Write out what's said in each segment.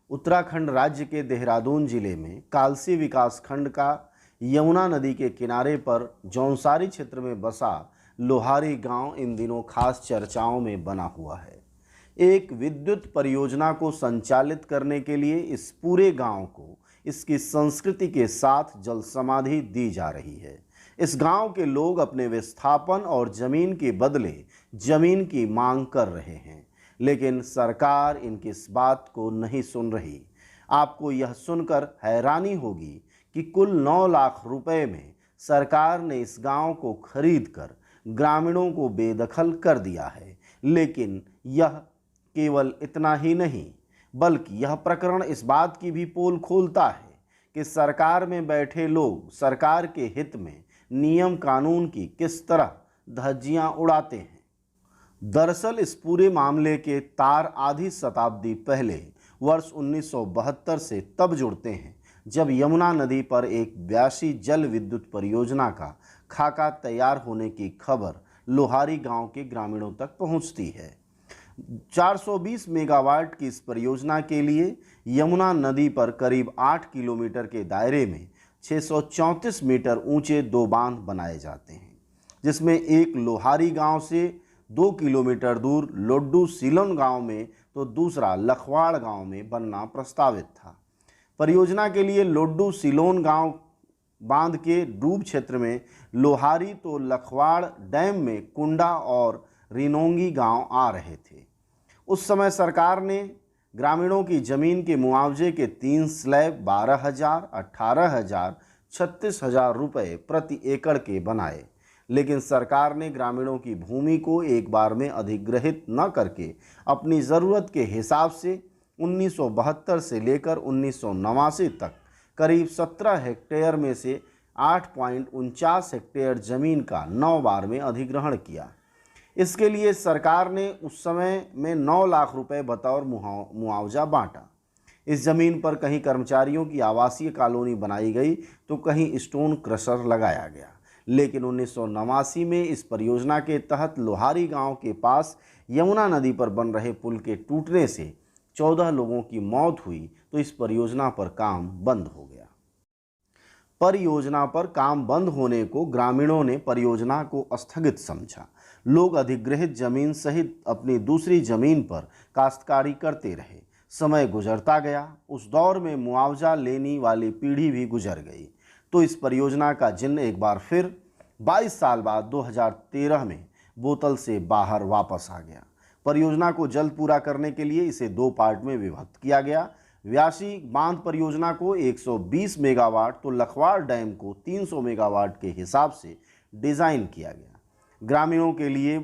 उत्तराखंड राज्य के देहरादून जिले में कालसी विकास खंड का यमुना नदी के किनारे पर जौनसारी क्षेत्र में बसा लोहारी गांव इन दिनों खास चर्चाओं में बना हुआ है। एक विद्युत परियोजना को संचालित करने के लिए इस पूरे गांव को इसकी संस्कृति के साथ जल समाधि दी जा रही है। इस गांव के लोग अपने विस्थापन और जमीन के बदले जमीन की मांग कर रहे हैं, लेकिन सरकार इनकी इस बात को नहीं सुन रही। आपको यह सुनकर हैरानी होगी कि कुल 9 लाख रुपए में सरकार ने इस गांव को खरीदकर ग्रामीणों को बेदखल कर दिया है। लेकिन यह केवल इतना ही नहीं, बल्कि यह प्रकरण इस बात की भी पोल खोलता है कि सरकार में बैठे लोग सरकार के हित में नियम कानून की किस तरह धज्जियां उड़ाते हैं। दरअसल इस पूरे मामले के तार आधी शताब्दी पहले वर्ष 1972 से तब जुड़ते हैं जब यमुना नदी पर एक 82 जल विद्युत परियोजना का खाका तैयार होने की खबर लोहारी गांव के ग्रामीणों तक पहुंचती है। 420 मेगावाट की इस परियोजना के लिए यमुना नदी पर करीब 8 किलोमीटर के दायरे में 634 मीटर ऊंचे 2 बांध बनाए जाते हैं, जिसमें एक लोहारी गांव से 2 किलोमीटर दूर लोड्डू सिलोन गांव में तो दूसरा लखवाड़ गांव में बनना प्रस्तावित था। परियोजना के लिए लोड्डू सिलोन गांव बांध के डूब क्षेत्र में लोहारी तो लखवाड़ डैम में कुंडा और रिनोंगी गांव आ रहे थे। उस समय सरकार ने ग्रामीणों की जमीन के मुआवजे के 3 स्लैब 12,000, 18,000, 36,000 रुपये प्रति एकड़ के बनाए, लेकिन सरकार ने ग्रामीणों की भूमि को एक बार में अधिग्रहित न करके अपनी ज़रूरत के हिसाब से 1972 से लेकर 1989 तक करीब 17 हेक्टेयर में से 8.49 हेक्टेयर जमीन का 9 बार में अधिग्रहण किया। इसके लिए सरकार ने उस समय में 9 लाख रुपए बतौर मुआवजा बांटा। इस जमीन पर कहीं कर्मचारियों की आवासीय कॉलोनी बनाई गई तो कहीं स्टोन क्रशर लगाया गया। लेकिन 1989 में इस परियोजना के तहत लोहारी गांव के पास यमुना नदी पर बन रहे पुल के टूटने से 14 लोगों की मौत हुई तो इस परियोजना पर काम बंद हो गया। परियोजना पर काम बंद होने को ग्रामीणों ने परियोजना को स्थगित समझा। लोग अधिग्रहित जमीन सहित अपनी दूसरी जमीन पर काश्तकारी करते रहे। समय गुजरता गया, उस दौर में मुआवजा लेने वाली पीढ़ी भी गुजर गई, तो इस परियोजना का जिन्न एक बार फिर 22 साल बाद 2013 में बोतल से बाहर वापस आ गया। परियोजना को जल्द पूरा करने के लिए इसे 2 पार्ट में विभक्त किया गया। व्यासी बांध परियोजना को 120 मेगावाट तो लखवाड़ डैम को 300 मेगावाट के हिसाब से डिज़ाइन किया गया। ग्रामीणों के लिए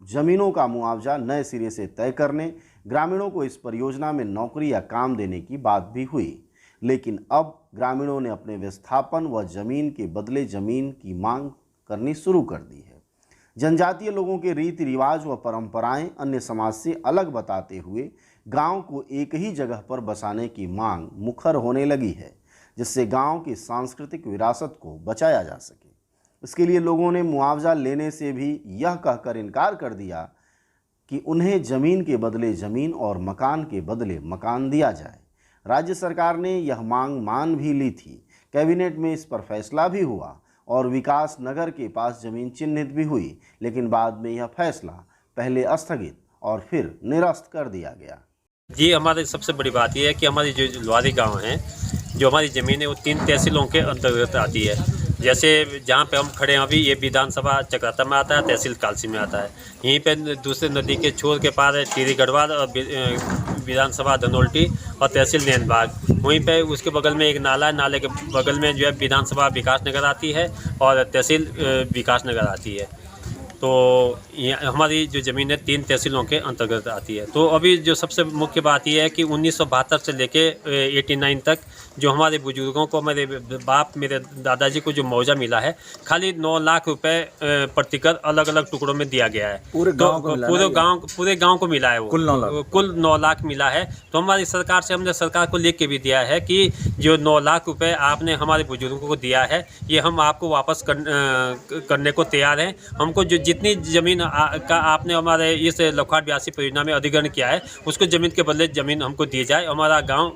ज़मीनों का मुआवजा नए सिरे से तय करने, ग्रामीणों को इस परियोजना में नौकरी या काम देने की बात भी हुई। लेकिन अब ग्रामीणों ने अपने विस्थापन व जमीन के बदले जमीन की मांग करनी शुरू कर दी है। जनजातीय लोगों के रीति रिवाज व परंपराएं अन्य समाज से अलग बताते हुए गांव को एक ही जगह पर बसाने की मांग मुखर होने लगी है, जिससे गांव की सांस्कृतिक विरासत को बचाया जा सके। इसके लिए लोगों ने मुआवजा लेने से भी यह कहकर इनकार कर दिया कि उन्हें ज़मीन के बदले ज़मीन और मकान के बदले मकान दिया जाए। राज्य सरकार ने यह मांग मान भी ली थी। कैबिनेट में इस पर फैसला भी हुआ और विकास नगर के पास ज़मीन चिन्हित भी हुई, लेकिन बाद में यह फैसला पहले स्थगित और फिर निरस्त कर दिया गया। जी, हमारी सबसे बड़ी बात यह है कि हमारी जो लोहारी गांव है, जो हमारी ज़मीन है वो 3 तहसीलों के अंतर्गत आती है। जैसे जहाँ पे हम खड़े हैं अभी, ये विधानसभा चक्राता में आता है, तहसील कालसी में आता है। यहीं पे दूसरे नदी के छोर के पार है टिहरी गढ़वाल और विधानसभा धनोल्टी और तहसील नैनबाग। वहीं पे उसके बगल में एक नाला है, नाले के बगल में जो है विधानसभा विकास नगर आती है और तहसील विकास नगर आती है। तो हमारी जो ज़मीन है 3 तहसीलों के अंतर्गत आती है। तो अभी जो सबसे मुख्य बात यह है कि 1972 से लेके 89 तक जो हमारे बुजुर्गों को, मेरे बाप, मेरे दादाजी को जो मुआवजा मिला है, खाली 9 लाख रुपए प्रतिकर अलग अलग टुकड़ों में दिया गया है। पूरे गांव को मिला है वो, कुल 9 लाख मिला है। तो हमारी सरकार से हमने सरकार को लिख के भी दिया है कि जो 9 लाख रुपए आपने हमारे बुजुर्गों को दिया है, ये हम आपको वापस करने को तैयार हैं। हमको जो जितनी ज़मीन का आपने हमारे इस लौहार ब्यासी परियोजना में अधिग्रहण किया है, उसको ज़मीन के बदले ज़मीन हमको दी जाए, हमारा गाँव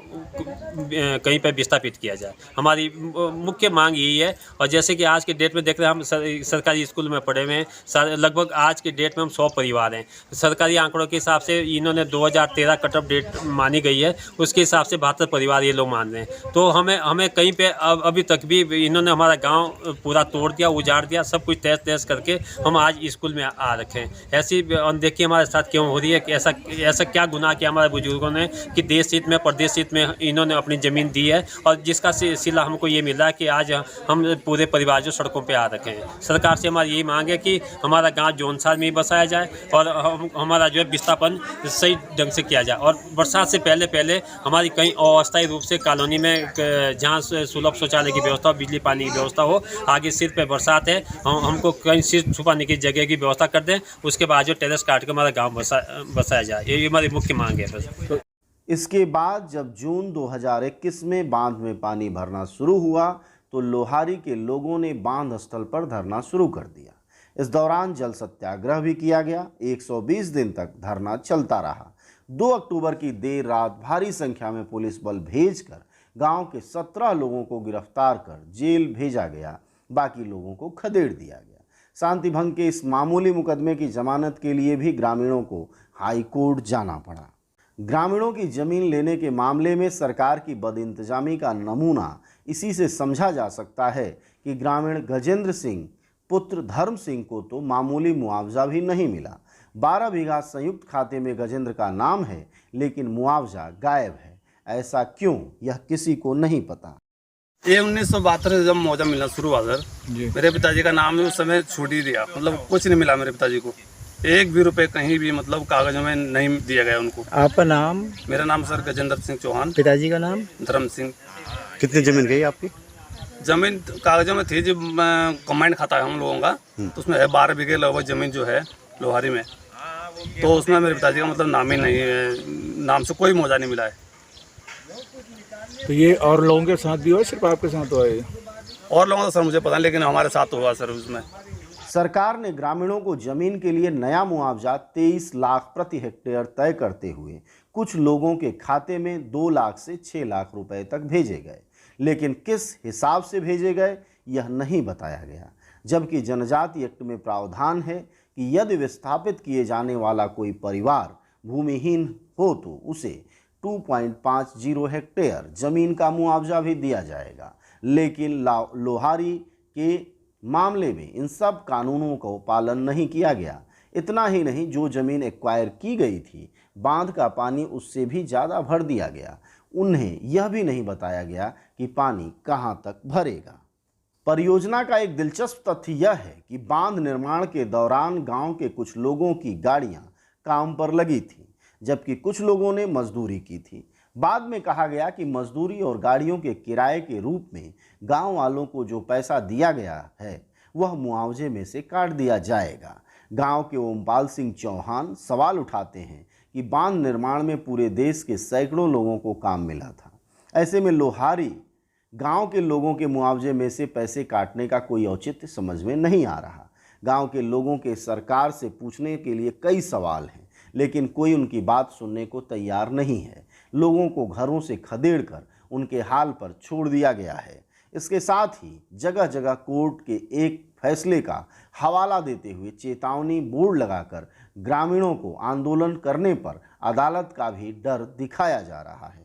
कहीं पर विस्थापित किया जाए। हमारी मुख्य मांग यही है। और जैसे कि आज के डेट में देख रहे हैं, हम सरकारी स्कूल में पढ़े हुए हैं, लगभग आज के डेट में हम 100 परिवार हैं। सरकारी आंकड़ों के हिसाब से इन्होंने 2013 कट ऑफ डेट मानी गई है, उसके हिसाब से 72 परिवार ये लोग मान रहे हैं। तो हमें कहीं पे अभी तक भी इन्होंने हमारा गांव पूरा तोड़ दिया, उजाड़ दिया, सब कुछ तहस नहस करके हम आज स्कूल में आ रखे हैं। ऐसी अनदेखी हमारे साथ क्यों हो रही है कि ऐसा क्या गुनाह किया हमारे बुजुर्गों ने कि देश हित में, प्रदेश हित में इन्होंने अपनी ज़मीन दी है, और जिसका सिला हमको ये मिला है कि आज हम पूरे परिवार जो सड़कों पे आ रखे हैं। सरकार से हमारी यही मांग है कि हमारा गांव जौनसार में ही बसाया जाए और हमारा जो है विस्थापन सही ढंग से किया जाए। और बरसात से पहले हमारी कहीं अस्थायी रूप से कॉलोनी में जहाँ सुलभ शौचालय की व्यवस्था हो, बिजली पानी की व्यवस्था हो, आगे सिर पे बरसात है, हमको कहीं सिर छुपाने की जगह की व्यवस्था कर दें, उसके बाद जो टेरेस काट के हमारा गाँव बसाया जाए। ये हमारी मुख्य मांग है बस। इसके बाद जब जून 2021 में बांध में पानी भरना शुरू हुआ तो लोहारी के लोगों ने बांध स्थल पर धरना शुरू कर दिया। इस दौरान जल सत्याग्रह भी किया गया। 120 दिन तक धरना चलता रहा। 2 अक्टूबर की देर रात भारी संख्या में पुलिस बल भेजकर गांव के 17 लोगों को गिरफ्तार कर जेल भेजा गया। बाकी लोगों को खदेड़ दिया गया। शांति भंग के इस मामूली मुकदमे की जमानत के लिए भी ग्रामीणों को हाई कोर्ट जाना पड़ा। ग्रामीणों की जमीन लेने के मामले में सरकार की बदइंतजामी का नमूना इसी से समझा जा सकता है कि ग्रामीण गजेंद्र सिंह पुत्र धर्म सिंह को तो मामूली मुआवजा भी नहीं मिला। 12 बीघा संयुक्त खाते में गजेंद्र का नाम है, लेकिन मुआवजा गायब है। ऐसा क्यों, यह किसी को नहीं पता। ये 1972 से जब मुआवजा मिलना शुरू हुआ सर, मेरे पिताजी का नाम है, उस समय छूट ही दिया, मतलब कुछ नहीं मिला मेरे पिताजी को। 1 भी रुपए कहीं भी मतलब कागजों में नहीं दिया गया उनको। आपका नाम? मेरा नाम सर गजेंद्र सिंह चौहान। पिताजी का नाम? धर्म सिंह। कितनी जमीन गई आपकी? जमीन कागजों में थी, जो कमांड खाता है हम लोगों का, तो उसमें है 12 बीघे लगभग जमीन जो है लोहारी में। तो उसमें मेरे पिताजी का मतलब नाम ही नहीं है, नाम से कोई मुआवजा नहीं मिला है। तो ये और लोगों के साथ भी हुआ, सिर्फ आपके साथ हुआ है? और लोगों का सर मुझे पता नहीं, लेकिन हमारे साथ हुआ सर। उसमें सरकार ने ग्रामीणों को जमीन के लिए नया मुआवजा 23 लाख प्रति हेक्टेयर तय करते हुए कुछ लोगों के खाते में 2 लाख से 6 लाख रुपए तक भेजे गए, लेकिन किस हिसाब से भेजे गए यह नहीं बताया गया। जबकि जनजाति एक्ट में प्रावधान है कि यदि विस्थापित किए जाने वाला कोई परिवार भूमिहीन हो तो उसे 2.50 हेक्टेयर जमीन का मुआवजा भी दिया जाएगा। लेकिन लोहारी के मामले में इन सब कानूनों को पालन नहीं किया गया। इतना ही नहीं, जो जमीन एक्वायर की गई थी, बांध का पानी उससे भी ज़्यादा भर दिया गया। उन्हें यह भी नहीं बताया गया कि पानी कहां तक भरेगा। परियोजना का एक दिलचस्प तथ्य यह है कि बांध निर्माण के दौरान गांव के कुछ लोगों की गाड़ियां काम पर लगी थी, जबकि कुछ लोगों ने मजदूरी की थी। बाद में कहा गया कि मजदूरी और गाड़ियों के किराए के रूप में गांव वालों को जो पैसा दिया गया है वह मुआवजे में से काट दिया जाएगा। गांव के ओमपाल सिंह चौहान सवाल उठाते हैं कि बांध निर्माण में पूरे देश के सैकड़ों लोगों को काम मिला था। ऐसे में लोहारी गांव के लोगों के मुआवजे में से पैसे काटने का कोई औचित्य समझ में नहीं आ रहा। गांव के लोगों के सरकार से पूछने के लिए कई सवाल हैं, लेकिन कोई उनकी बात सुनने को तैयार नहीं है। लोगों को घरों से खदेड़कर उनके हाल पर छोड़ दिया गया है। इसके साथ ही जगह जगह कोर्ट के एक फैसले का हवाला देते हुए चेतावनी बोर्ड लगाकर ग्रामीणों को आंदोलन करने पर अदालत का भी डर दिखाया जा रहा है।